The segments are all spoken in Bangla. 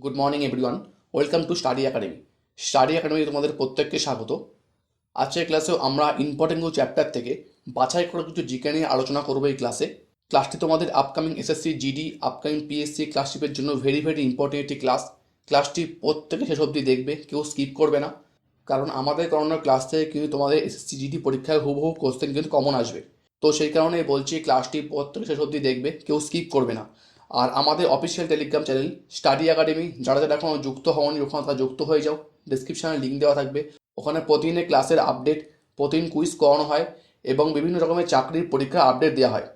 Good morning everyone, welcome to study academy. Study academy তোমাদের প্রত্যেককে স্বাগত। আজকের ক্লাসেও আমরা ইম্পর্টেন্ট কিছু চ্যাপ্টার থেকে বাছাই করে কিছু জিকে নিয়ে আলোচনা করবো এই ক্লাসটি তোমাদের upcoming SSC GD, upcoming PSC ক্লাসটিপের জন্য ভেরি ভেরি ইম্পর্টেন্ট একটি ক্লাসটি প্রত্যেকে শেষ অবধি দেখবে, কেউ স্কিপ করবে না। কারণ আমাদের করানোর ক্লাস থেকে কিন্তু তোমাদের এসএসসি জিডি পরীক্ষায় হুবহু কোশ্চেন কিন্তু কমন আসবে। তো সেই কারণে বলছি ক্লাসটি প্রত্যেকে শেষ অবধি দেখবে, কেউ স্কিপ করবে না। আর আমাদের official Telegram channel study academy, যারা যারা এখনও যুক্ত হওনি ওখানে তারা যুক্ত হয়ে যাও। ডিসক্রিপশানে লিঙ্ক দেওয়া থাকবে। ওখানে প্রতিদিনের ক্লাসের আপডেট, প্রতিদিন কুইজ করানো হয় এবং বিভিন্ন রকমের চাকরির পরীক্ষার আপডেট দেওয়া হয়।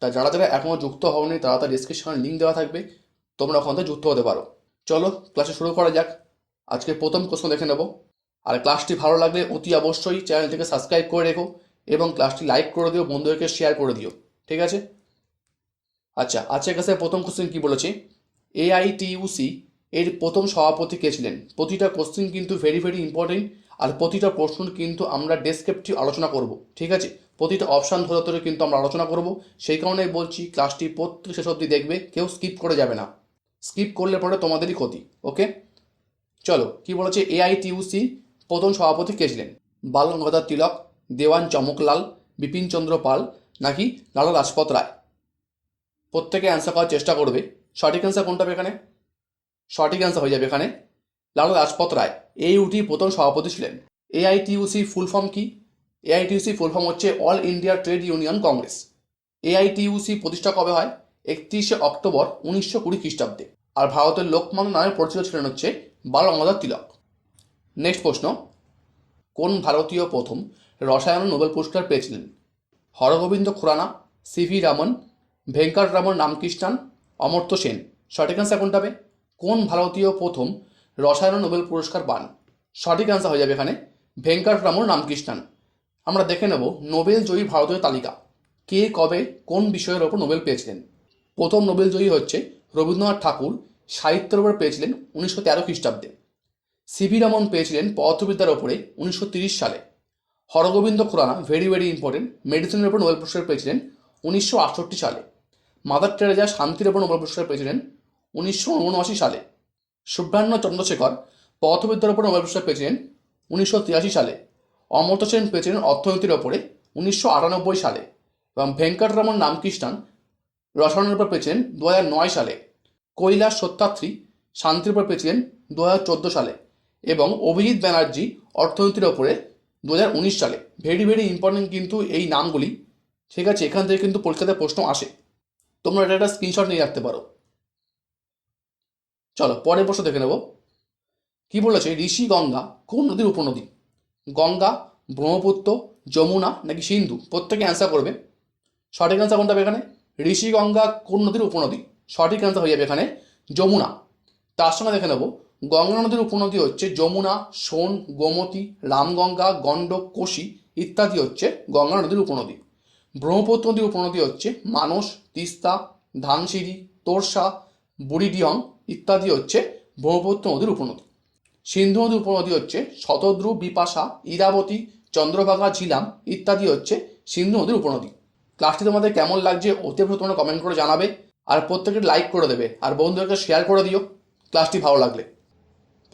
তা যারা যারা এখনও যুক্ত হওনি তারা তার ডিসক্রিপশানে লিঙ্ক দেওয়া থাকবে, তোমরা ওখান থেকে যুক্ত হতে পারো। চলো ক্লাসে শুরু করা যাক। আজকে প্রথম প্রশ্ন দেখে নেব। আর ক্লাসটি ভালো লাগলে অতি অবশ্যই চ্যানেলটিকে সাবস্ক্রাইব করে রেখো এবং ক্লাসটি লাইক করে দিও, বন্ধুদেরকে শেয়ার করে দিও, ঠিক আছে? আচ্ছা, আজকের কাছে প্রথম কোশ্চেন কি বলেছে, এআইটিইউসি এর প্রথম সভাপতি কে ছিলেন? প্রতিটা কোশ্চেন কিন্তু ভেরি ভেরি ইম্পর্টেন্ট, আর প্রতিটা প্রশ্ন কিন্তু আমরা ডেসক্রিপটিভ আলোচনা করব, ঠিক আছে? প্রতিটা অপশান ধরে ধরে কিন্তু আমরা আলোচনা করব। সেই কারণেই বলছি ক্লাসটি প্রত্যেক শেষ অবধি দেখবে, কেউ স্কিপ করে যাবে না। স্কিপ করলে পরে তোমাদেরই ক্ষতি। ওকে, চলো কি বলেছে, এআইটিইউসি প্রথম সভাপতি কে ছিলেন? বাল গঙ্গাধর তিলক, দেওয়ান চমকলাল, বিপিনচন্দ্র পাল, নাকি লালা লাজপত রায়? প্রত্যেকে অ্যান্সার করার চেষ্টা করবে। সঠিক অ্যান্সার কোনটা হবে এখানে? সঠিক অ্যান্সার হয়ে যাবে এখানে লালা লাজপত রায়। এইউটি প্রথম সভাপতি ছিলেন। এআইটিইউসি ফুল ফর্ম কি? এআইটিইউসি ফুল ফর্ম হচ্ছে all India trade union Congress. AITUC প্রতিষ্ঠা কবে হয়? 31শে অক্টোবর 1920 খ্রিস্টাব্দে। আর ভারতের লোকমান্য নামে পরিচিত ছিলেন হচ্ছে বাল গঙ্গাধর তিলক। নেক্সট প্রশ্ন, কোন ভারতীয় প্রথম রসায়ন নোবেল পুরস্কার পেয়েছিলেন? হরগোবিন্দ খুরানা, সিভি রামন, ভেঙ্কটরামন রামকৃষ্ণান, অমর্ত্য সেন। সঠিক অ্যান্সার কোনটা হবে? কোন ভারতীয় প্রথম রসায়ন নোবেল পুরস্কার পান? সঠিক অ্যান্সার হয়ে যাবে এখানে ভেঙ্কটরামন রামকৃষ্ণান। আমরা দেখে নেব নোবেল জয়ী ভারতীয় তালিকা। কে কবে কোন বিষয়ের ওপর নোবেল পেয়েছিলেন? প্রথম নোবেল জয়ী হচ্ছে রবীন্দ্রনাথ ঠাকুর, সাহিত্যের ওপর পেয়েছিলেন 1913 খ্রিস্টাব্দে। সিভি রামন পেয়েছিলেন পদার্থবিদ্যার ওপরে 1930 সালে। Hargobind Khorana very very important, মেডিসিনের ওপর নোবেল পুরস্কার পেয়েছিলেন 1968 সালে। মাদার টেরেজা শান্তির ওপর নোবেল পুরস্কার পেয়েছিলেন 1979 সালে। সুব্রাহ্মণ্য চন্দ্রশেখর পদার্থবিদ্যার ওপর নোবেল পুরস্কার পেয়েছিলেন 1983 সালে। অমর্ত্য সেন পেয়েছিলেন অর্থনীতির ওপরে 1998 সালে। এবং ভেঙ্কটরামন রামকৃষ্ণান রসায়নের উপর পেয়েছিলেন 2009 সালে। কৈলাস সত্যার্থী শান্তির উপর পেয়েছিলেন 2014 সালে। এবং অভিজিৎ ব্যানার্জি অর্থনীতির ওপরে 2019 সালে। ভেরি ভেরি ইম্পর্টেন্ট কিন্তু এই নামগুলি, ঠিক আছে? এখান থেকে কিন্তু পরীক্ষাতে প্রশ্ন আসে, তোমরা এটা একটা স্ক্রিনশট নিয়ে রাখতে পারো। চলো পরের প্রশ্ন দেখে নেব। কি বলেছে, ঋষি গঙ্গা কোন নদীর উপনদী? গঙ্গা, ব্রহ্মপুত্র, যমুনা নাকি সিন্ধু? প্রত্যেকে অ্যান্সার করবে। সঠিক অ্যান্সার কোনটা হবে এখানে? ঋষি গঙ্গা কোন নদীর উপনদী? সঠিক অ্যান্সার হয়ে যাবে এখানে যমুনা। তার সঙ্গে দেখে নেব গঙ্গা নদীর উপনদী হচ্ছে যমুনা, সোন, গোমতী, রামগঙ্গা, গণ্ডক, কোশি ইত্যাদি হচ্ছে গঙ্গা নদীর উপনদী। ব্রহ্মপুত্র নদীর উপনদী হচ্ছে মানস, তিস্তা, ধানসিঁড়ি, তোরসা, বুড়িডিয়ং ইত্যাদি হচ্ছে ব্রহ্মপুত্র নদীর উপনদী। সিন্ধু নদীর উপনদী হচ্ছে শতদ্রু, বিপাশা, ইরাবতী, চন্দ্রভাগা, ঝিলাম ইত্যাদি হচ্ছে সিন্ধু নদীর উপনদী। ক্লাসটি তোমাদের কেমন লাগছে অতি অবশ্যই তোমরা কমেন্ট করে জানাবে, আর প্রত্যেকে লাইক করে দেবে, আর বন্ধুদেরকে শেয়ার করে দিও ক্লাসটি ভালো লাগলে।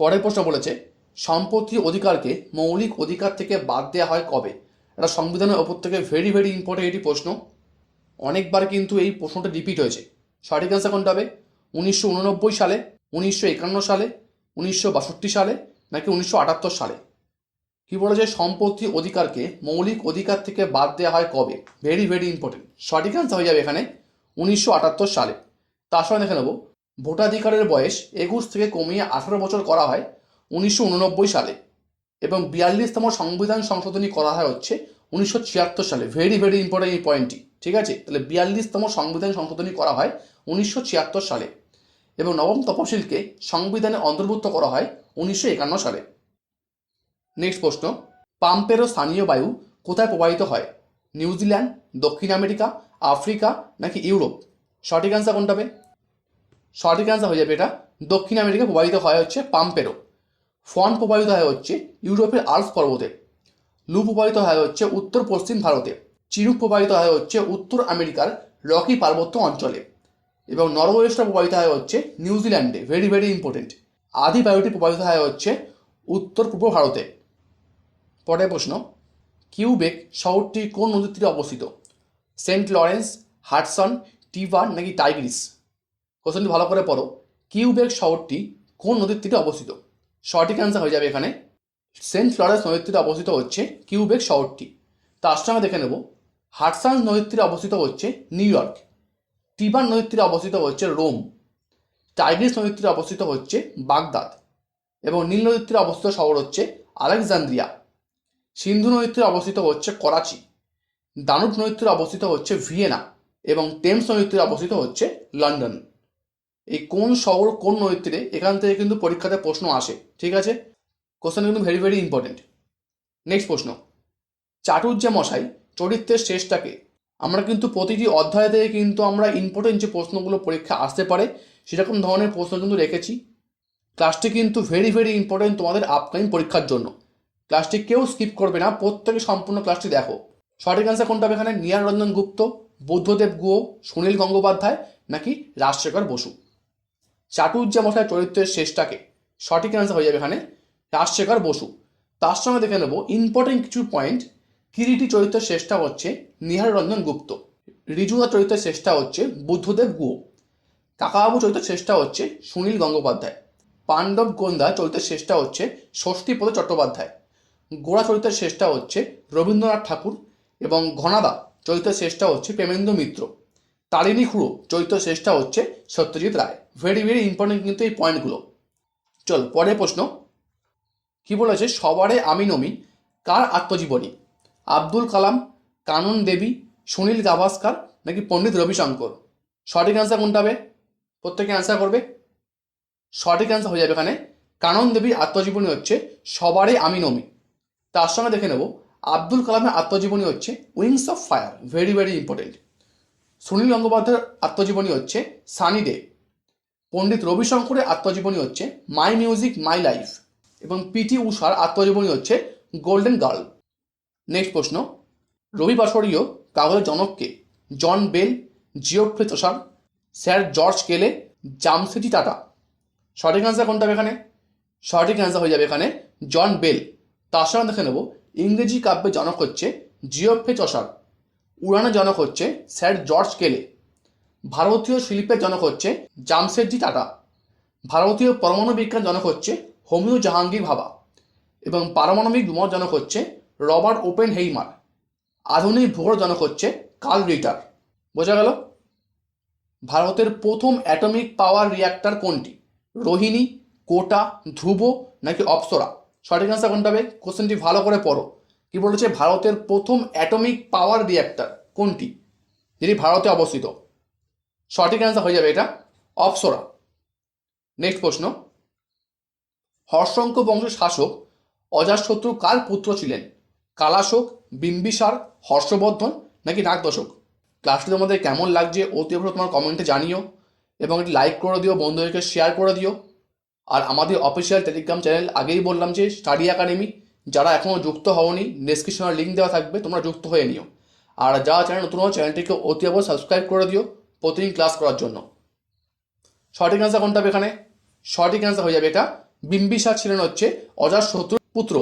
পরের প্রশ্ন বলেছে, সম্পত্তির অধিকারকে মৌলিক অধিকার থেকে বাদ দেওয়া হয় কবে? এটা সংবিধানের ওপর থেকে ভেরি ভেরি ইম্পর্টেন্ট এটি প্রশ্ন। অনেকবার কিন্তু এই প্রশ্নটা রিপিট হয়েছে। সঠিক অ্যান্সার কোনটা হবে? 1989 সালে, 1951 সালে, 1962 সালে নাকি 1978 সালে? কি বলেছে, সম্পত্তির অধিকারকে মৌলিক অধিকার থেকে বাদ দেওয়া হয় কবে? Very very important. সঠিক অ্যান্সার হয়ে যাবে এখানে 1978 সালে। তার সঙ্গে দেখে নেব ভোটাধিকারের বয়স 21 থেকে কমিয়ে 18 বছর করা হয় 1989 সালে। এবং 42তম সংবিধান সংশোধনী করা হয় হচ্ছে 1976 সালে। ভেরি ভেরি ইম্পর্টেন্ট এই পয়েন্টটি, ঠিক আছে? তাহলে 42তম সংবিধান সংশোধনী করা হয় 1976 সালে। এবং নবম তফসিলকে সংবিধানে অন্তর্ভুক্ত করা হয় 1951 সালে। নেক্সট প্রশ্ন, পাম্পেরও স্থানীয় বায়ু কোথায় প্রবাহিত হয়? নিউজিল্যান্ড, দক্ষিণ আমেরিকা, আফ্রিকা নাকি ইউরোপ? সঠিক অ্যান্সার কোনটা হবে? সঠিক অ্যান্সার হয়ে যাবে এটা দক্ষিণ আমেরিকা প্রবাহিত হয় হচ্ছে পাম্পেরো। ফন প্রবাহিত হয় হচ্ছে ইউরোপের আল্পস পর্বতে। লু প্রবাহিত হয় হচ্ছে উত্তর পশ্চিম ভারতে। চিনুক প্রবাহিত হয় হচ্ছে উত্তর আমেরিকার রকি পার্বত্য অঞ্চলে। এবং নরওয়েস্টটা প্রবাহিত হয় হচ্ছে নিউজিল্যান্ডে, ভেরি ভেরি ইম্পর্টেন্ট। আদি বায়ুটি প্রবাহিত হয় হচ্ছে উত্তর পূর্ব ভারতে। পরের প্রশ্ন, কিউবেক শহরটি কোন নদীর তীরে অবস্থিত? সেন্ট লরেন্স, হাডসন, টিভার নাকি টাইগ্রিস? কোশ্চেনটি ভালো করে পড়ো। কিউবেক শহরটি কোন নদীর তীরে অবস্থিত? সঠিক অ্যান্সার হয়ে যাবে এখানে সেন্ট লরেন্স নদীর তীরে অবস্থিত হচ্ছে কিউবেক শহরটি। তার সঙ্গে দেখে নেব, হাডসন নদীর তীরে অবস্থিত হচ্ছে নিউ ইয়র্ক, টিবার নদীর তীরে অবস্থিত হচ্ছে রোম, টাইগ্রিস নদীর তীরে অবস্থিত হচ্ছে বাগদাদ এবং নীল নদীর তীরে অবস্থিত শহর হচ্ছে আলেকজান্দ্রিয়া। সিন্ধু নদীর তীরে অবস্থিত হচ্ছে করাচি, দানুব নদীর তীরে অবস্থিত হচ্ছে ভিয়েনা এবং টেমস নদীর তীরে অবস্থিত হচ্ছে লন্ডন। এই কোন শহর কোন নদীর তীরে, এখান থেকে কিন্তু পরীক্ষাতে প্রশ্ন আসে, ঠিক আছে? কোশ্চেন কিন্তু ভেরি ভেরি ইম্পর্টেন্ট। নেক্সট প্রশ্ন, চাটুর্যে মশাই চরিত্রের শেষটাকে। আমরা কিন্তু প্রতিটি অধ্যায় থেকে কিন্তু আমরা ইম্পর্টেন্ট যে প্রশ্নগুলো পরীক্ষা আসতে পারে সেরকম ধরনের প্রশ্ন কিন্তু রেখেছি। ক্লাসটি কিন্তু ভেরি ভেরি ইম্পর্টেন্ট তোমাদের আপকামিং পরীক্ষার জন্য। ক্লাসটি কেউ স্কিপ করবে না, প্রত্যেকে সম্পূর্ণ ক্লাসটি দেখো। সঠিক অ্যান্সার কোনটা হবে এখানে? নীহার রঞ্জন গুপ্ত, বুদ্ধদেব গুহ, সুনীল গঙ্গোপাধ্যায় নাকি রাজশেখর বসু? চাটুর্যে মশাই চরিত্রের শেষটাকে, সঠিক অ্যান্সার হয়ে যাবে এখানে রাজশেখর বসু। তার সঙ্গে দেখে নেব ইম্পর্টেন্ট কিছু পয়েন্ট। কিরিটি চরিত্রের শেষটা হচ্ছে নীহার রঞ্জন গুপ্ত, রিজুদা চরিত্রের শেষটা হচ্ছে বুদ্ধদেব গুহ, কাকাবাবু চরিত্রের শেষটা হচ্ছে সুনীল গঙ্গোপাধ্যায়, পাণ্ডব গোন্দা চরিত্রের শেষটা হচ্ছে ষষ্ঠীপদ চট্টোপাধ্যায়, গোড়া চরিত্রের শেষটা হচ্ছে রবীন্দ্রনাথ ঠাকুর এবং ঘনাদা চরিত্রের শেষটা হচ্ছে প্রেমেন্দ্র মিত্র, তারিণী খুড়ো চরিত্রের শেষটা হচ্ছে Satyajit Ray. Very very important কিন্তু এই পয়েন্টগুলো। চল পরের প্রশ্ন, কি বলেছে? সবারে আমি নমি কার আত্মজীবনী? আব্দুল কালাম, কানন দেবী, সুনীল গাভাস্কার নাকি পণ্ডিত রবিশঙ্কর? সঠিক অ্যান্সার কোনটা হবে? প্রত্যেকে অ্যান্সার করবে। সঠিক অ্যান্সার হয়ে যাবে এখানে কানন দেবীর আত্মজীবনী হচ্ছে সবারে আমি নমি। তার সঙ্গে দেখে নেব আব্দুল কালামের আত্মজীবনী হচ্ছে wings of fire, very very important. Sunil গঙ্গোপাধ্যায়ের আত্মজীবনী হচ্ছে সানি ডে। পণ্ডিত রবিশঙ্করের আত্মজীবনী হচ্ছে মাই মিউজিক মাই লাইফ এবং পিটি উষার আত্মজীবনী হচ্ছে গোল্ডেন গার্ল। নেক্সট প্রশ্ন, রবিবাসরীয় কাগজের জনককে? John Bell, Geoffrey Chaucer, sir George Cayley, Jamshedji tata? সঠিক অ্যান্সার কোনটা হবে এখানে? সঠিক অ্যান্সার হয়ে যাবে এখানে জন বেল। তার সঙ্গে দেখে নেব ইংরেজি কাব্যের জনক হচ্ছে জিওফ্রে চসার, উড়ানের জনক হচ্ছে স্যার জর্জ কেলে, ভারতীয় শিল্পের জনক হচ্ছে জামশেদজি টাটা, ভারতীয় পরমাণু বিজ্ঞান জনক হচ্ছে হোমিও জাহাঙ্গীর ভাবা এবং পারমাণবিক বোমার জনক হচ্ছে রবার্ট ওপেন হেইমার। আধুনিক ভূগোল জনক হচ্ছে কার্ল রিটার। বোঝা গেল? ভারতের প্রথম অ্যাটমিক পাওয়ার রিঅ্যাক্টর কোনটি? রোহিণী, কোটা, ধ্রুব নাকি অপ্সরা? সঠিক অ্যান্সার কোনটা হবে? কোশ্চেনটি ভালো করে পড়ো। কি বলেছে? ভারতের প্রথম অ্যাটমিক পাওয়ার রিঅ্যাক্টর কোনটি, যেটি ভারতে অবস্থিত? সঠিক অ্যান্সার হয়ে যাবে এটা অপ্সরা। নেক্সট প্রশ্ন, হর্ষঙ্ক বংশের শাসক অজাতশত্রু কার পুত্র ছিলেন? কালাশোক, বিম্বিসার, হর্ষবর্ধন নাকি নাগদশক? ক্লাসটি তোমাদের কেমন লাগছে অতি অবশ্যই তোমার কমেন্টে জানিও এবং এটি লাইক করে দিও, বন্ধুদেরকে শেয়ার করে দিও। আর আমাদের অফিসিয়াল টেলিগ্রাম চ্যানেল, আগেই বললাম যে স্টাডি একাডেমি, যারা এখনও যুক্ত হওনি ডেসক্রিপশনে লিঙ্ক দেওয়া থাকবে, তোমরা যুক্ত হয়ে নিও। আর যারা চ্যানেল নতুন হও চ্যানেলটিকে অতি অবশ্যই সাবস্ক্রাইব করে দিও প্রতিদিন ক্লাস করার জন্য। সঠিক অ্যান্সার কোনটা হবে এখানে? সঠিক অ্যান্সার হয়ে যাবে এটা বিম্বিসার ছিলেন হচ্ছে অজাতশত্রুর পুত্র।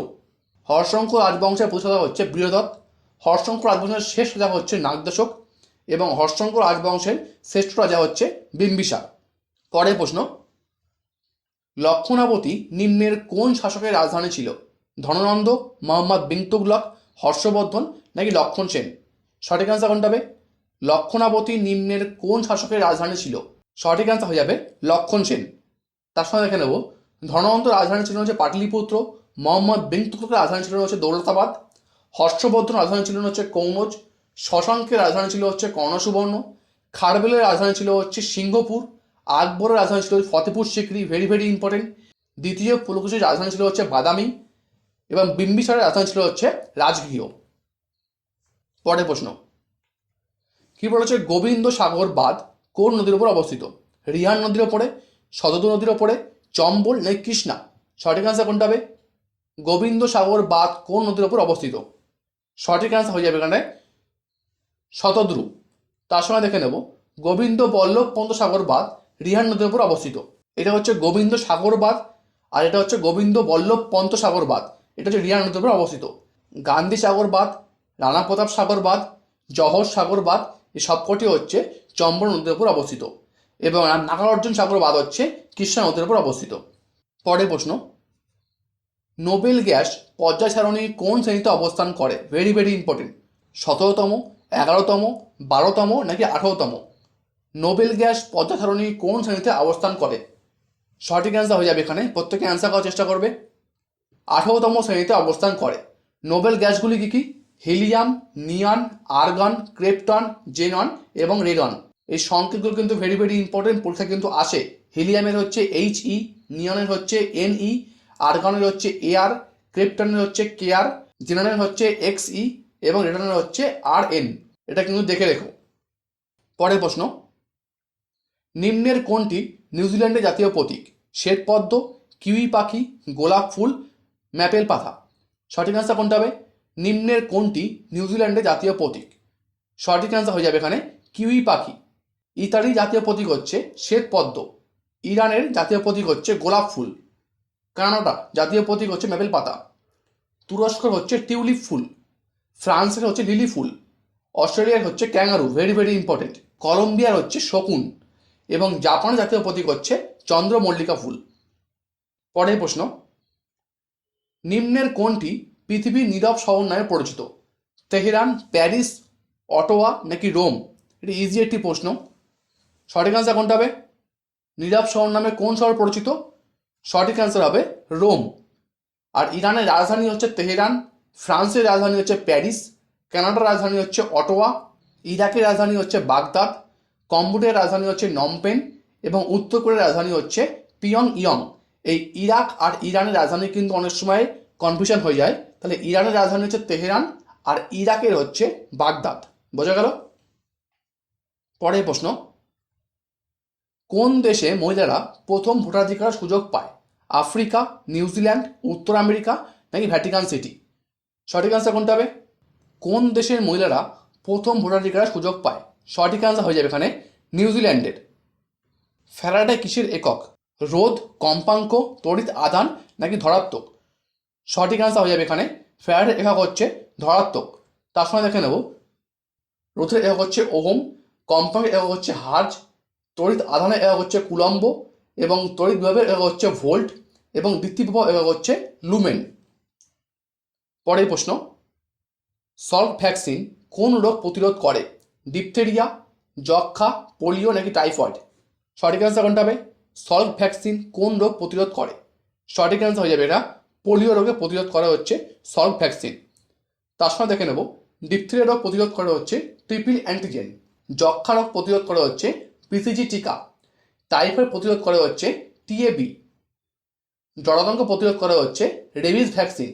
হর্ষঙ্ক রাজবংশের প্রতিষ্ঠাতা হচ্ছে বীরদত্ত, হর্ষঙ্ক রাজবংশের শেষ রাজা হচ্ছে নাগদশক এবং হর্ষঙ্ক রাজবংশের শ্রেষ্ঠ রাজা হচ্ছে বিম্বিসার। পরের প্রশ্ন, লক্ষণাবতী নিম্নের কোন শাসকের রাজধানী ছিল? ধননন্দ, মোহাম্মদ বিন তুগলক, হর্ষবর্ধন নাকি লক্ষণ সেন? সঠিক অ্যান্সার কোনটা হবে? লক্ষণাবতী নিম্নের কোন শাসকের রাজধানী ছিল? সঠিক অ্যান্সার হয়ে যাবে লক্ষণ সেন। তার সঙ্গে দেখে নেব ধননন্দ রাজধানী ছিল হচ্ছে পাটলিপুত্র, মোহাম্মদ বিন তুগলকের রাজধানী ছিল হচ্ছে দৌলতাবাদ, হর্ষবর্ধন রাজধানী ছিল হচ্ছে কৌনজ, শশাঙ্কের রাজধানী ছিল হচ্ছে কর্ণসুবর্ণ, খারবেলের রাজধানী ছিল হচ্ছে সিংহপুর, আকবরের রাজধানী ছিল Fatehpur Sikri, very very important, দ্বিতীয় পুলকেশীর রাজধানী ছিল হচ্ছে বাদামি এবং বিম্বিসারের রাজধানী ছিল হচ্ছে রাজগৃহ। পরের প্রশ্ন, কি বলেছে? গোবিন্দ সাগর বাঁধ কোন নদীর উপর অবস্থিত? রিহান নদীর ওপরে, সদতু নদীর ওপরে, চম্বল নাকি কৃষ্ণা? সঠিক অ্যান্সার কোনটা হবে? গোবিন্দ সাগর বাঁধ কোন নদীর ওপর অবস্থিত? সঠিক অ্যান্সার হয়ে যাবে এখানে শতদ্রু। তার সঙ্গে দেখে নেব গোবিন্দ বল্লভ পন্ত সাগর বাঁধ রিহান নদীর উপর অবস্থিত। এটা হচ্ছে গোবিন্দ সাগর বাঁধ, আর এটা হচ্ছে গোবিন্দ বল্লভ পন্ত সাগর বাঁধ, এটা হচ্ছে রিহান নদীর উপর অবস্থিত। গান্ধী সাগর বাঁধ, রানা প্রতাপ সাগর বাঁধ, জওহর সাগর বাঁধ, এই সবকটি হচ্ছে চম্বল নদীর উপর অবস্থিত। এবং নাগার্জুন সাগর বাঁধ হচ্ছে কৃষ্ণা নদীর উপর অবস্থিত। পরের প্রশ্ন, নোবেল গ্যাস পর্যায় সারণী কোন শ্রেণীতে অবস্থান করে? Very very important. 17তম, 11তম, 12তম নাকি 18তম? নোবেল গ্যাস পর্যায় সারণী কোন শ্রেণীতে অবস্থান করে? সঠিক অ্যান্সার হয়ে যাবে এখানে, প্রত্যেকে অ্যান্সার করার চেষ্টা করবে। 18তম শ্রেণীতে অবস্থান করে। নোবেল গ্যাসগুলি কী কী? হিলিয়াম, নিয়ান, আর্গন, ক্রিপ্টন, জেনন এবং রেডন। এই সংকেতগুলো কিন্তু ভেরি ভেরি ইম্পর্টেন্ট, পরীক্ষা কিন্তু আসে। হিলিয়ামের হচ্ছে HE, নিয়নের হচ্ছে NE, আর্গনের হচ্ছে AR, ক্রিপ্টনের হচ্ছে KR, জেননের হচ্ছে XE এবং রেডনের হচ্ছে RN। এটা কিন্তু দেখে রেখো। পরের প্রশ্ন, নিম্নের কোনটি নিউজিল্যান্ডের জাতীয় প্রতীক? শ্বেতপদ্ম, কিউই পাখি, গোলাপ ফুল, ম্যাপেল পাতা। সঠিক অ্যান্সার কোনটা হবে? নিম্নের কোনটি নিউজিল্যান্ডের জাতীয় প্রতীক? সঠিক অ্যান্সার হয়ে যাবে এখানে কিউই পাখি। ইতালির জাতীয় প্রতীক হচ্ছে শ্বেতপদ্ম, ইরানের জাতীয় প্রতীক হচ্ছে গোলাপ ফুল, কানাডা জাতীয় প্রতীক হচ্ছে ম্যাপেল পাতা, তুরস্কর হচ্ছে টিউলিপ ফুল, ফ্রান্সের হচ্ছে লিলি ফুল, অস্ট্রেলিয়ার হচ্ছে ক্যাঙ্গারু, ভেরি ভেরি ইম্পর্টেন্ট, কলম্বিয়ার হচ্ছে শকুন এবং জাপানের জাতীয় প্রতীক হচ্ছে চন্দ্রমল্লিকা ফুল। পরের প্রশ্ন, নিম্নের কোনটি পৃথিবীর নীরব শহর নামে পরিচিত? তেহরান, প্যারিস, অটোয়া নাকি রোম? এটা ইজি একটি প্রশ্ন। সঠিক অ্যান্সার কোনটা হবে? নীরব শহর নামে কোন শহর পরিচিত? সঠিক অ্যান্সার হবে রোম। আর ইরানের রাজধানী হচ্ছে তেহরান, ফ্রান্সের রাজধানী হচ্ছে প্যারিস, কানাডার রাজধানী হচ্ছে অটোয়া, ইরাকের রাজধানী হচ্ছে বাগদাদ, কম্বোডিয়ার রাজধানী হচ্ছে নমপেন এবং উত্তর কোরিয়ার রাজধানী হচ্ছে পিয়ং ইয়ং। এই ইরাক আর ইরানের রাজধানী কিন্তু অনেক সময় কনফিউশন হয়ে যায়, তাহলে ইরানের রাজধানী হচ্ছে তেহরান আর ইরাকের হচ্ছে বাগদাদ। বোঝা গেল? পরের প্রশ্ন, কোন দেশে মহিলারা প্রথম ভোটাধিকার সুযোগ পায়? আফ্রিকা, নিউজিল্যান্ড, উত্তর আমেরিকা নাকি ভ্যাটিকান সিটি? সঠিক অ্যান্সার কোনটা হবে? কোন দেশের মহিলারা প্রথম ভোটাধিকার সুযোগ পায়? সঠিক অ্যান্সার হয়ে যাবে এখানে নিউজিল্যান্ডের। ফ্যারাডে কিসের একক? রোধ, কম্পাঙ্ক, তড়িৎ আধান নাকি ধনাত্মক? সঠিক অ্যান্সার হয়ে যাবে এখানে ফ্যারাডের একক হচ্ছে ধনাত্মক। তার সঙ্গে দেখে নেব, রোধের একক হচ্ছে ওহম, কম্পাঙ্কের একক হচ্ছে হার্জ, তড়িৎ আধানের একক হচ্ছে কুলম্ব এবং তড়িৎ বিভবের একক হচ্ছে ভোল্ট এবং বিদ্যুৎ বিভব একক হচ্ছে লুমেন। পরের প্রশ্ন, সল্ট ভ্যাকসিন কোন রোগ প্রতিরোধ করে? ডিপথেরিয়া, যক্ষা, পোলিও নাকি টাইফয়েড? সঠিক অ্যান্সার কোনটা হবে? সল্ট ভ্যাকসিন কোন রোগ প্রতিরোধ করে? সঠিক অ্যান্সার হয়ে যাবে এটা পোলিও রোগে প্রতিরোধ করা হচ্ছে সল্ট ভ্যাকসিন। তার সঙ্গে দেখে নেব, ডিপথেরিয়া রোগ প্রতিরোধ করা হচ্ছে ট্রিপল অ্যান্টিজেন, যক্ষা রোগ প্রতিরোধ করা হচ্ছে BCG টিকা, টাইফয়েড প্রতিরোধ করা হচ্ছে TAB, জলাতঙ্ক প্রতিরোধ করা হচ্ছে রেবিস ভ্যাকসিন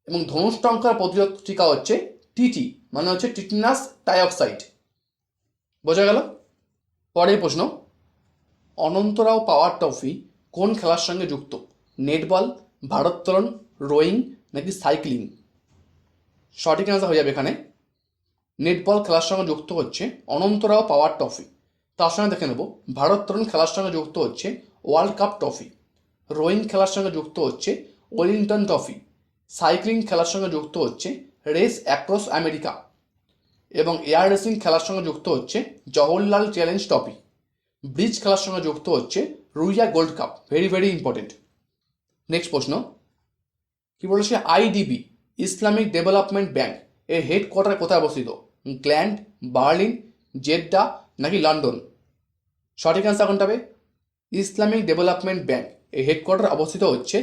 এবং ধনুষ্টঙ্কার প্রতিরোধ টিকা হচ্ছে TT, মানে হচ্ছে টিটেনাস টাইঅক্সাইড। বোঝা গেল? পরের প্রশ্ন, অনন্তরাও পাওয়ার ট্রফি কোন খেলার সঙ্গে যুক্ত? নেটবল, ভারোত্তোলন, রোয়িং নাকি সাইক্লিং? সঠিক অ্যান্সার হয়ে যাবে এখানে নেটবল খেলার সঙ্গে যুক্ত হচ্ছে অনন্তরাও পাওয়ার ট্রফি। তার সঙ্গে দেখে নেব, ভারোত্তোলন খেলার সঙ্গে যুক্ত হচ্ছে ওয়ার্ল্ড কাপ ট্রফি, রোয়িং খেলার সঙ্গে যুক্ত হচ্ছে ওয়েলিংটন ট্রফি, সাইক্লিং খেলার সঙ্গে যুক্ত হচ্ছে রেস অ্যাক্রস আমেরিকা এবং এয়ার রেসিং খেলার সঙ্গে যুক্ত হচ্ছে জওহরলাল চ্যালেঞ্জ ট্রফি, ব্রিজ খেলার সঙ্গে যুক্ত হচ্ছে Ruia gold cup. Very very important. Next প্রশ্ন, কি বলেছে? IDB ইসলামিক ডেভেলপমেন্ট ব্যাংক এর হেডকোয়ার্টার কোথায় অবস্থিত? ইংল্যান্ড, বার্লিন, জেদ্দা নাকি লন্ডন? সঠিক অ্যান্সার কোনটা হবে? ইসলামিক ডেভেলপমেন্ট ব্যাংক এর হেডকোয়ার্টার অবস্থিত হচ্ছে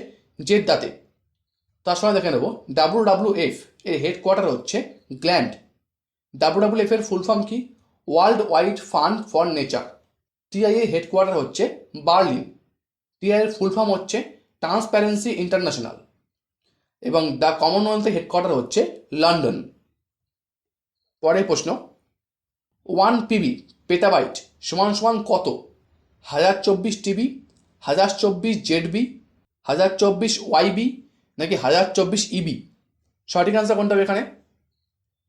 জেদ্দাতে। তার সঙ্গে দেখে নেব, WWF এর হেডকোয়ার্টার হচ্ছে গ্ল্যান্ড। WWF এর ফুল ফর্ম কি? World wide fund for nature. TI এর হেডকোয়ার্টার হচ্ছে বার্লিন। TI এর ফুল ফর্ম হচ্ছে ট্রান্সপারেন্সি ইন্টারন্যাশনাল এবং দ্য কমনওয়েলথের হেডকোয়ার্টার হচ্ছে লন্ডন। পরের প্রশ্ন, 1 PB পেটাবাইট সমান সমান কত? 1024 TB, 1024 ZB, 1024 YB নাকি 1024 EB? সঠিক অ্যান্সার কোনটা হবে এখানে?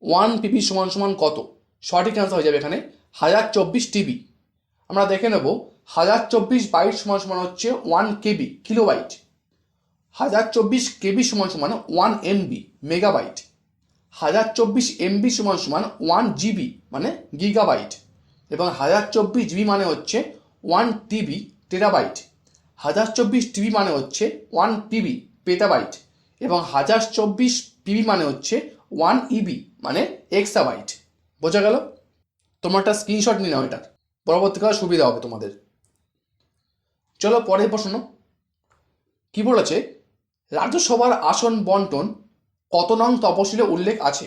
1 PB সমান সমান কত? সঠিক অ্যান্সার হয়ে যাবে এখানে 1024 TB। আমরা দেখে নেব 1024 বাইট সমান সমান হচ্ছে 1 KB কিলোবাইট, 1024 KB সমান সমান 1 MB মেগাবাইট, 1024 MB সমান সমান 1 GB মানে গিগাবাইট, এবং 1024 GB মানে হচ্ছে 1 TB টেরাবাইট, 1024 TB মানে হচ্ছে 1 PB পেটাবাইট, এবং 1024 PB মানে হচ্ছে 1 EB মানে এক্সাবাইট। বোঝা গেল? তোমরা একটা স্ক্রিনশট নিয়ে নাও, এটার পরবর্তীকালে সুবিধা হবে তোমাদের। চলো পরের প্রশ্ন কি বলেছে, রাজ্যসভার আসন বন্টন কত নং তপশিলে উল্লেখ আছে?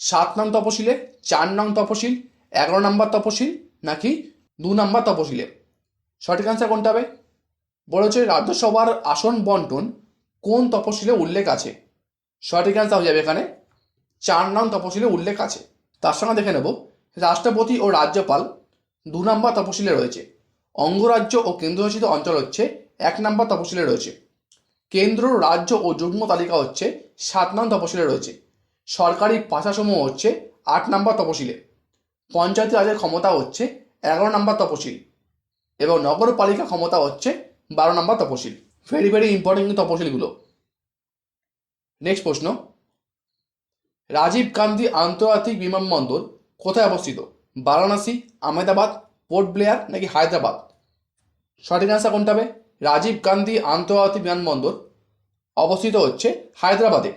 7 নং তপশিলে, 4 নং তপশিল, 11 নম্বর তপশিল, নাকি 2 নম্বর তপশিলে? সঠিক আনসার কোনটা হবে? বলেছে রাজ্যসভার আসন বন্টন কোন তপশিলে উল্লেখ আছে? সঠিক আনসার হয়ে যাবে এখানে 4 নং তপশিলে উল্লেখ আছে। তার সঙ্গে দেখে নেব রাষ্ট্রপতি ও রাজ্যপাল 2 নম্বর তপশিলে রয়েছে, অঙ্গরাজ্য ও কেন্দ্রশাসিত অঞ্চল হচ্ছে 1 নম্বর তপশিলে রয়েছে, কেন্দ্র, রাজ্য ও যুগ্ম তালিকা হচ্ছে 7 নং তপশিলে রয়েছে, সরকারি ভাষাসমূহ হচ্ছে 8 নম্বর তপশিলে, পঞ্চায়েত রাজের ক্ষমতা হচ্ছে 11 নম্বর তপশিল, এবং নগরপালিকা ক্ষমতা হচ্ছে 12 নম্বর তপশিল। ভেরি ভেরি ইম্পর্টেন্ট তপশিলগুলো। নেক্সট প্রশ্ন, রাজীব গান্ধী আন্তর্জাতিক বিমানবন্দর কোথায় অবস্থিত? বারাণসী, আহমেদাবাদ, পোর্ট ব্লেয়ার, নাকি হায়দ্রাবাদ? সঠিক আনসার কোনটা হবে? রাজীব গান্ধী আন্তর্জাতিক বিমানবন্দর অবস্থিত হচ্ছে হায়দ্রাবাদে।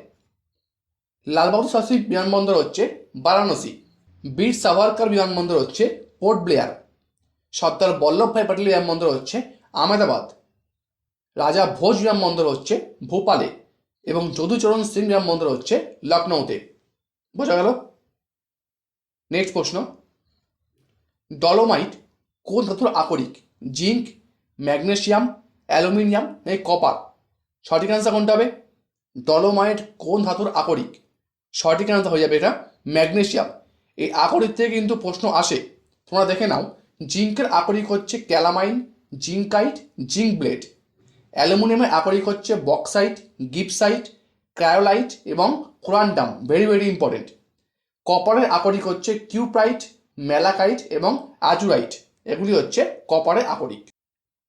লাল বাহাদুর শাস্ত্রী বিমানবন্দর হচ্ছে বারাণসী, বীর সাভারকর বিমানবন্দর হচ্ছে পোর্ট ব্লেয়ার, সর্দার বল্লভভাই প্যাটেল বিমানবন্দর হচ্ছে আহমেদাবাদ, রাজা ভোজ বিমানবন্দর হচ্ছে ভোপালে, এবং যদুচরণ সিং বিমানবন্দর হচ্ছে লখনৌতে। বোঝা গেল? নেক্সট প্রশ্ন, ডলোমাইট কোন ধাতুর আকরিক? জিঙ্ক, ম্যাগনেসিয়াম, অ্যালুমিনিয়াম, নাকি কপার? সঠিক আনসার কোনটা হবে? ডলোমাইট কোন ধাতুর আকরিক? সঠিক আনসার হয়ে যাবে এটা ম্যাগনেসিয়াম। এই আকরিক থেকে কিন্তু প্রশ্ন আসে, তোমরা দেখে নাও। জিঙ্কের আকরিক হচ্ছে ক্যালামাইন, জিঙ্কাইট, জিঙ্ক ব্লেড। অ্যালুমিনিয়ামের আকরিক হচ্ছে বক্সাইট, গিপসাইট, ক্রায়োলাইট এবং কোরান্ডাম। Very very important. কপারের আকরিক হচ্ছে কিউপ্রাইট, ম্যালাকাইট এবং আজুরাইট। এগুলি হচ্ছে কপারের আকরিক।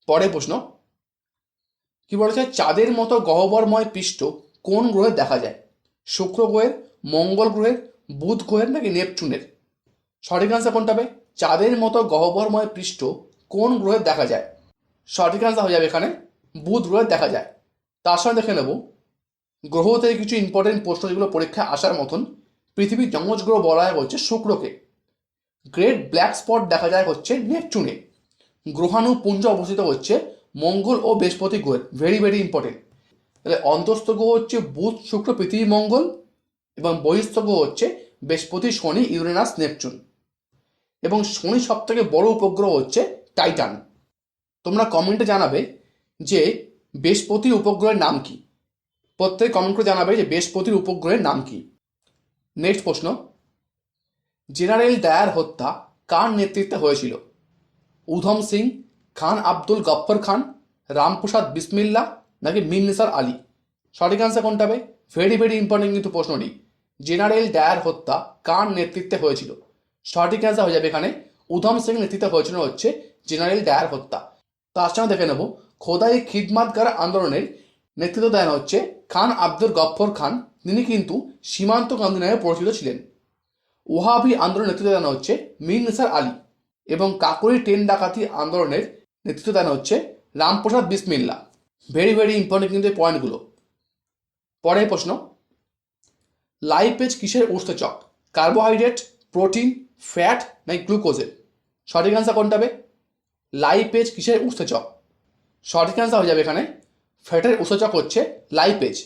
পরের প্রশ্ন কি বলেছে, চাঁদের মতো গহ্বরময় পৃষ্ঠ কোন গ্রহে দেখা যায়? শুক্র গ্রহের, মঙ্গল গ্রহের, বুধ গ্রহের, নাকি নেপচুনের? সঠিক আনসার কোনটা হবে? চাঁদের মতো গহ্বরময় পৃষ্ঠ কোন গ্রহে দেখা যায়? সঠিক আনসার হয়ে যাবে এখানে বুধ গ্রহে দেখা যায়। তার সঙ্গে দেখে নেব গ্রহ থেকে কিছু ইম্পর্টেন্ট প্রশ্ন যেগুলো পরীক্ষায় আসার মতন। পৃথিবীর যমজ গ্রহ বলা হয় হচ্ছে শুক্রকে, গ্রেট ব্ল্যাক স্পট দেখা যায় হচ্ছে নেপচুনে, গ্রহাণুপুঞ্জ অবস্থিত হচ্ছে মঙ্গল ও বৃহস্পতি গ্রহের। Very very important. তাহলে অন্তস্থ গ্রহ হচ্ছে বুধ, শুক্র, পৃথিবী, মঙ্গল, এবং বহিস্থ গ্রহ হচ্ছে বৃহস্পতি, শনি, ইউরেনাস, নেপচুন। এবং শনি সব থেকে বড় উপগ্রহ হচ্ছে টাইটান। তোমরা কমেন্টে জানাবে যে বৃহস্পতির উপগ্রহের নাম কি। প্রত্যেকে কমেন্ট করে জানাবে যে বৃহস্পতির উপগ্রহের নাম কি। নেক্সট প্রশ্ন, জেনারেল ডায়ার হত্যা কার নেতৃত্বে হয়েছিল? উধম সিং, খান আব্দুল গফ্ফর খান, রামপ্রসাদ বিসমিল্লা, নাকি মীর নিসার আলী? সঠিক আনসার কোনটা হবে? ভেরি ভেরি ইম্পর্টেন্ট কিন্তু প্রশ্নটি। জেনারেল ডায়ার হত্যা কার নেতৃত্বে হয়েছিল? সঠিক আনসার হয়ে যাবে এখানে উধম সিং নেতৃত্বে হয়েছিল হচ্ছে জেনারেল ডায়ার হত্যা। তার সঙ্গে দেখে নেব খোদাই খিদমাতগার আন্দোলনের নেতৃত্ব দেন হচ্ছে খান আব্দুল গফ্ফর খান। তিনি কিন্তু সীমান্ত গান্ধী নামে পরিচিত ছিলেন। ওহাবি আন্দোলনের নেতৃত্ব দেন হচ্ছে মীর নিসার আলী, এবং কাকরি ট্রেন ডাকাতি আন্দোলনের নেতৃত্ব দেন হচ্ছে রামপ্রসাদ বিসমিল্লা। ভেরি ভেরি ইম্পর্টেন্ট কিন্তু এই পয়েন্টগুলো। পরের প্রশ্ন, লাইপেজ কিসের উৎসেচক? কার্বোহাইড্রেট, প্রোটিন, ফ্যাট, নাকি গ্লুকোজের? সঠিক আনসার কোনটা হবে? লাইপেজ কিসের উৎসেচক? সঠিক আনসার হয়ে যাবে এখানে ফ্যাটের উৎসেচক হচ্ছে লাইপেজ।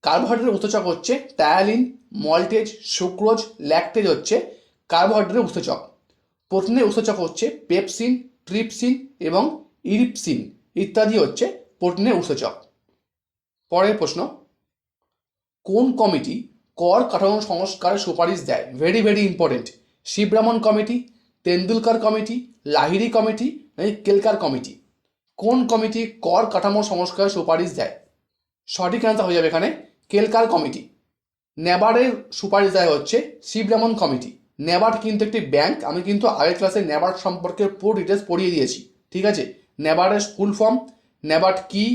কার্বোহাইড্রেটের উৎসেচক হচ্ছে টায়ালিন, মল্টেজ, সুক্রোজ, ল্যাকটেজ হচ্ছে কার্বোহাইড্রেটের উৎসেচক। প্রোটিনের উৎসেচক হচ্ছে পেপসিন, ট্রিপসিন এবং ইরিপসিন ইত্যাদি হচ্ছে প্রোটিনের উৎসেচক। পরের প্রশ্ন, কোন কমিটি কর কাঠামো সংস্কারের সুপারিশ দেয়? Very very important. Sivaraman committee, Tendulkar committee, Lahiri committee, নাকি কেলকার কমিটি? কোন কমিটি কর কাঠামো সংস্কারের সুপারিশ দেয়? সঠিক অ্যান্সার হয়ে যাবে এখানে কেলকার কমিটি। নেবারের সুপারিশ দেয় হচ্ছে শিবরামন কমিটি। ন্যাবার্ড কিন্তু একটি ব্যাংক। আমি কিন্তু আগের ক্লাসে ন্যাবার্ড সম্পর্কে পুরো ডিটেলস পড়িয়ে দিয়েছি, ঠিক আছে। ন্যাবার্ডের ফুল ফর্ম, ন্যাবার্ড কী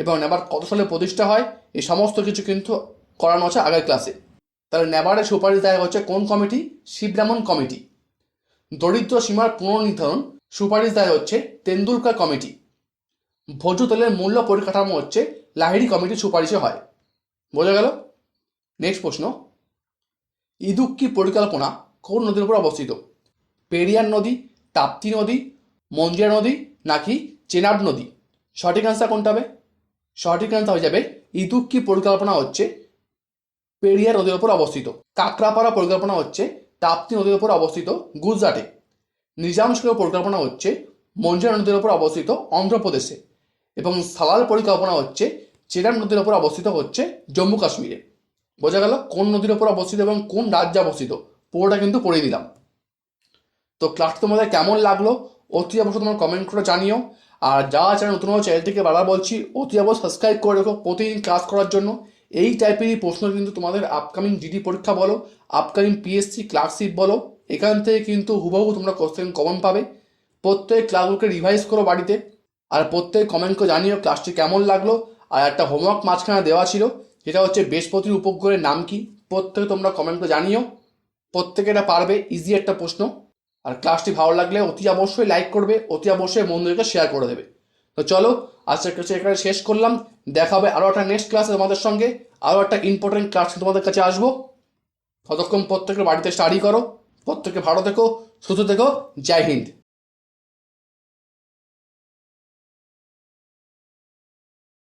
এবং ন্যাবার্ড কত সালে প্রতিষ্ঠা হয়, এই সমস্ত কিছু কিন্তু করানো আছে আগের ক্লাসে। তাহলে ন্যাবার্ডের সুপারিশ দেয় হচ্ছে কোন কমিটি? শিবরামন কমিটি। দরিদ্র সীমার পুনর্নির্ধারণ সুপারিশ দেয় হচ্ছে তেন্ডুলকার কমিটি। ভোজ্য তেলের মূল্য পরিকাঠামো হচ্ছে লাহিড়ী কমিটির সুপারিশে হয়। বোঝা গেল? নেক্সট প্রশ্ন, ইদুক্কি পরিকল্পনা কোন নদীর উপর অবস্থিত? পেরিয়ার নদী, তাপ্তি নদী, মঞ্জিয়া নদী নাকি চেনাব নদী? সঠিক অ্যান্সার কোনটা হবে? সঠিক অ্যান্সার হয়ে যাবে ইদুক্কি পরিকল্পনা হচ্ছে পেরিয়ার নদীর উপর অবস্থিত। কাকরাপাড়া পরিকল্পনা হচ্ছে তাপ্তি নদীর উপর অবস্থিত গুজরাটে। নিজামস্কর পরিকল্পনা হচ্ছে মঞ্জিয়া নদীর উপর অবস্থিত অন্ধ্রপ্রদেশে। এবং সালাল পরিকল্পনা হচ্ছে চেনাব নদীর উপর অবস্থিত হচ্ছে জম্মু কাশ্মীরে। বোঝা গেল কোন নদীর উপর অবস্থিত এবং কোন রাজ্যে অবস্থিত, পুরোটা কিন্তু পড়ে দিলাম। তো ক্লাসটি তোমাদের কেমন লাগলো অতি অবশ্যই তোমার কমেন্ট করে জানিও। আর যারা চ্যানেল নতুন চ্যানেলটিকে বারবার বলছি অতি অবশ্যই সাবস্ক্রাইব করে রেখো প্রতিদিন ক্লাস করার জন্য। এই টাইপেরই প্রশ্ন কিন্তু তোমাদের আপকামিং জিডি পরীক্ষা বলো, আপকামিং পিএসসি ক্লার্কশিপ বলো, এখান থেকে কিন্তু হুবহু তোমরা কোশ্চেন কমন পাবে। প্রত্যেক ক্লাসগুলোকে রিভাইজ করো বাড়িতে। আর প্রত্যেক কমেন্ট করে জানিও ক্লাসটি কেমন লাগলো। আর একটা হোমওয়ার্ক মাঝখানে দেওয়া ছিল, যেটা হচ্ছে বৃহস্পতির উপগ্রহের নাম কি, প্রত্যেকে তোমরা কমেন্ট করে জানিও। প্রত্যেকে এটা পারবে, ইজি একটা প্রশ্ন। আর ক্লাসটি ভালো লাগলে অতি অবশ্যই লাইক করবে, অতি অবশ্যই বন্ধুদেরকে শেয়ার করে দেবে। তো চলো আজকের ক্লাসে এখানে শেষ করলাম। দেখা হবে আরও একটা নেক্সট ক্লাসে তোমাদের সঙ্গে, আরও একটা ইম্পর্টেন্ট ক্লাস তোমাদের কাছে আসবো। ততক্ষণ প্রত্যেকের বাড়িতে স্টাডি করো, প্রত্যেকে ভালো থেকো, সুস্থ থেকো। জয় হিন্দ।